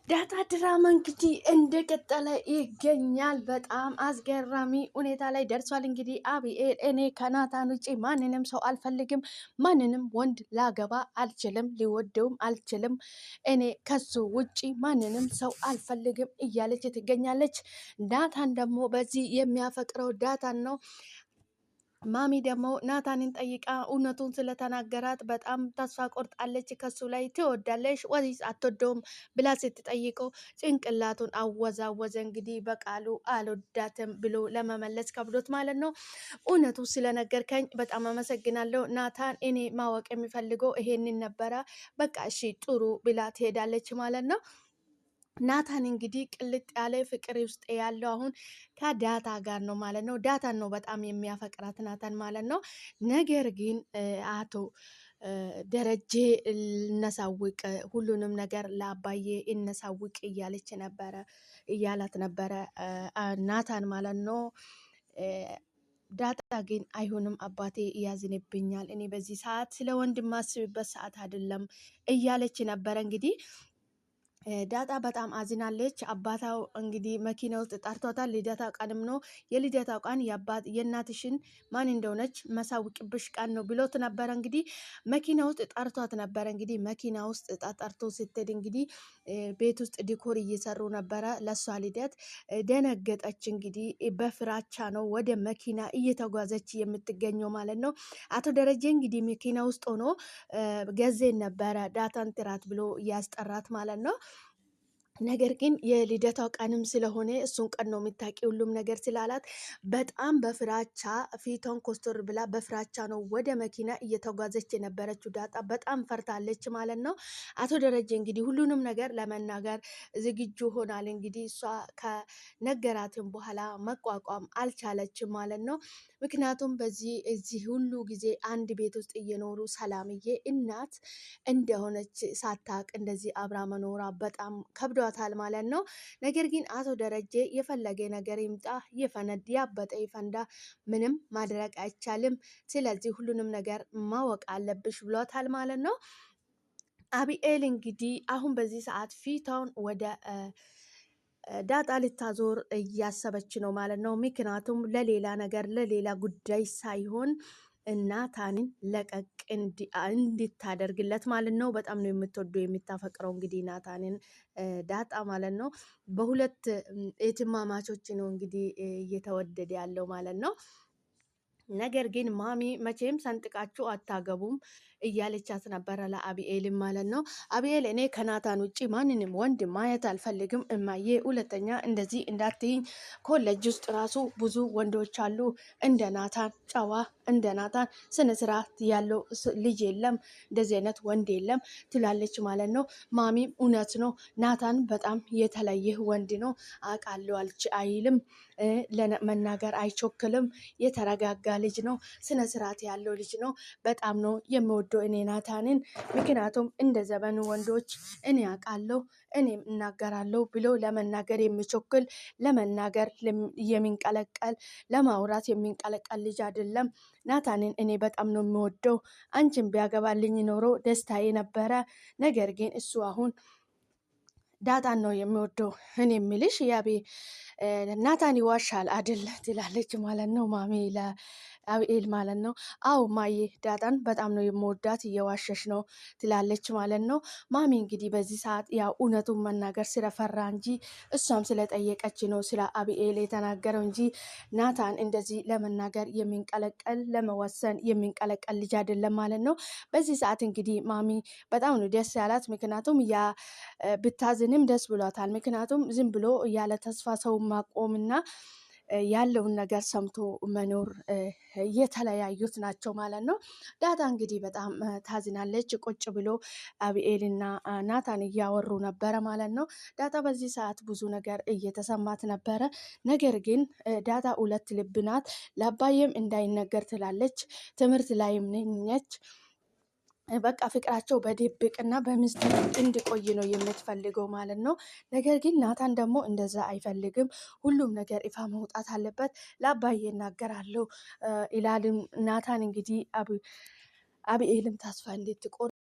ዳጣ ድራማ እንግዲህ እንደቀጠለ ይገኛል። በጣም አስገራሚ ሁኔታ ላይ ደርሷል። እንግዲህ አቢኤል እኔ ከናታን ውጪ ማንንም ሰው አልፈልግም፣ ማንንም ወንድ ላገባ አልችልም፣ ሊወደውም አልችልም፣ እኔ ከሱ ውጪ ማንንም ሰው አልፈልግም እያለች ትገኛለች። ናታን ደግሞ በዚህ የሚያፈቅረው ዳጣን ነው። ማሚ ደግሞ ናታንን ጠይቃ እውነቱን ስለተናገራት በጣም ተስፋ ቆርጣለች። ከሱ ላይ ትወዳለሽ ወይስ አትወደውም ብላ ስትጠይቀው ጭንቅላቱን አወዛወዘ። እንግዲህ በቃሉ አልወዳትም ብሎ ለመመለስ ከብዶት ማለት ነው። እውነቱ ስለነገርከኝ በጣም አመሰግናለሁ ናታን፣ እኔ ማወቅ የሚፈልገው ይሄንን ነበረ። በቃ እሺ ጥሩ ብላ ትሄዳለች ማለት ነው። ናታን እንግዲህ ቅልጥ ያለ ፍቅር ውስጥ ያለው አሁን ከዳታ ጋር ነው ማለት ነው። ዳታን ነው በጣም የሚያፈቅራት ናታን ማለት ነው። ነገር ግን አቶ ደረጀ እነሳውቅ ሁሉንም ነገር ለአባዬ እነሳውቅ እያለች ነበረ እያላት ነበረ ናታን ማለት ነው። ዳጣ ግን አይሆንም አባቴ ያዝንብኛል፣ እኔ በዚህ ሰዓት ስለ ወንድም ማስብበት ሰዓት አይደለም እያለች ነበረ እንግዲህ ዳጣ በጣም አዝናለች። አባታው እንግዲህ መኪና ውስጥ ጠርቷታል። ልደታ ቀንም ነው የልደታው ቀን የእናትሽን ማን እንደሆነች መሳውቅብሽ ቀን ነው ብሎት ነበረ። እንግዲህ መኪና ውስጥ ጠርቷት ነበረ። እንግዲህ መኪና ውስጥ ጠርቶ ስትሄድ እንግዲህ ቤት ውስጥ ዲኮር እየሰሩ ነበረ። ለሷ ልደት ደነገጠች። እንግዲህ በፍራቻ ነው ወደ መኪና እየተጓዘች የምትገኘው ማለት ነው። አቶ ደረጀ እንግዲህ መኪና ውስጥ ሆኖ ገዜን ነበረ ዳታን ጥራት ብሎ እያስጠራት ማለት ነው። ነገር ግን የልደታው ቀንም ስለሆነ እሱን ቀን ነው የምታውቂ ሁሉም ነገር ስላላት በጣም በፍራቻ ፊቷን ኮስቶር ብላ በፍራቻ ነው ወደ መኪና እየተጓዘች የነበረችው። ዳጣ በጣም ፈርታለች ማለት ነው። አቶ ደረጀ እንግዲህ ሁሉንም ነገር ለመናገር ዝግጁ ሆናል። እንግዲህ እሷ ከነገራትን በኋላ መቋቋም አልቻለችም ማለት ነው። ምክንያቱም እዚህ ሁሉ ጊዜ አንድ ቤት ውስጥ እየኖሩ ሰላምዬ እናት እንደሆነች ሳታቅ እንደዚህ አብራ መኖራ በጣም ከብዷታል ማለት ነው። ነገር ግን አቶ ደረጀ የፈለገ ነገር ይምጣ ይፈነድ ያበጠ ይፈንዳ ምንም ማድረግ አይቻልም፣ ስለዚህ ሁሉንም ነገር ማወቅ አለብሽ ብሏታል ማለት ነው። አቢኤል እንግዲህ አሁን በዚህ ሰዓት ፊቷን ወደ ዳጣ ልታዞር እያሰበች ነው ማለት ነው። ምክንያቱም ለሌላ ነገር ለሌላ ጉዳይ ሳይሆን ናታንን ለቀቅ እንድታደርግለት ማለት ነው። በጣም ነው የምትወደው የምታፈቅረው እንግዲህ ናታንን ዳጣ ማለት ነው። በሁለት እህትማማቾች ነው እንግዲህ እየተወደደ ያለው ማለት ነው። ነገር ግን ማሚ መቼም ሰንጥቃችሁ አታገቡም እያለቻት ነበረ ለአቢኤልም ማለት ነው። አቢኤል እኔ ከናታን ውጭ ማንንም ወንድ ማየት አልፈልግም እማዬ፣ ሁለተኛ እንደዚህ እንዳትይኝ፣ ኮሌጅ ውስጥ ራሱ ብዙ ወንዶች አሉ፣ እንደ ናታን ጨዋ እንደ ናታን ስነስርዓት ያለው ልጅ የለም፣ እንደዚህ አይነት ወንድ የለም ትላለች ማለት ነው። ማሚም እውነት ነው ናታን በጣም የተለየ ወንድ ነው አውቃለሁ አይልም፣ ለመናገር አይቾክልም፣ የተረጋጋ ልጅ ነው፣ ስነ ስርዓት ያለው ልጅ ነው፣ በጣም ነው የምወደው እኔ ናታንን፣ ምክንያቱም እንደ ዘመኑ ወንዶች እኔ አውቃለሁ እኔም እናገራለሁ ብሎ ለመናገር የሚቾክል ለመናገር የሚንቀለቀል ለማውራት የሚንቀለቀል ልጅ አይደለም። ናታንን እኔ በጣም ነው የምወደው፣ አንቺን ቢያገባልኝ ኖሮ ደስታዬ ነበረ። ነገር ግን እሱ አሁን ዳጣን ነው የሚወደው። እኔ የሚልሽ ያቤ ናታን ይዋሻል አይደል ትላለች ማለት ነው ማሚ ለአቢኤል ማለት ነው። አው ማዬ ዳጣን በጣም ነው የምወዳት እየዋሸሽ ነው ትላለች ማለት ነው። ማሚ እንግዲህ በዚህ ሰዓት ያው እውነቱን መናገር ስለፈራ እንጂ እሷም ስለጠየቀች ነው ስለ አቢኤል የተናገረው እንጂ ናታን እንደዚህ ለመናገር የሚንቀለቀል ለመወሰን የሚንቀለቀል ልጅ አይደለም ማለት ነው። በዚህ ሰዓት እንግዲህ ማሚ በጣም ነው ደስ ያላት። ምክንያቱም ያ ብታዝንም ደስ ብሏታል። ምክንያቱም ዝም ብሎ ያለ ተስፋ ሰው ማቆምና ያለውን ነገር ሰምቶ መኖር የተለያዩት ናቸው ማለት ነው። ዳጣ እንግዲህ በጣም ታዝናለች። ቁጭ ብሎ አቢኤልና ናታን እያወሩ ነበረ ማለት ነው። ዳጣ በዚህ ሰዓት ብዙ ነገር እየተሰማት ነበረ። ነገር ግን ዳጣ ሁለት ልብ ናት። ለአባዬም እንዳይነገር ትላለች። ትምህርት ላይም ነች። በቃ ፍቅራቸው በድብቅና በምስጢር እንዲቆይ ነው የምትፈልገው ማለት ነው። ነገር ግን ናታን ደግሞ እንደዛ አይፈልግም። ሁሉም ነገር ይፋ መውጣት አለበት፣ ለአባዬ እናገራለሁ ይላልም ናታን። እንግዲህ አቢኤልም ተስፋ እንድትቆርጥ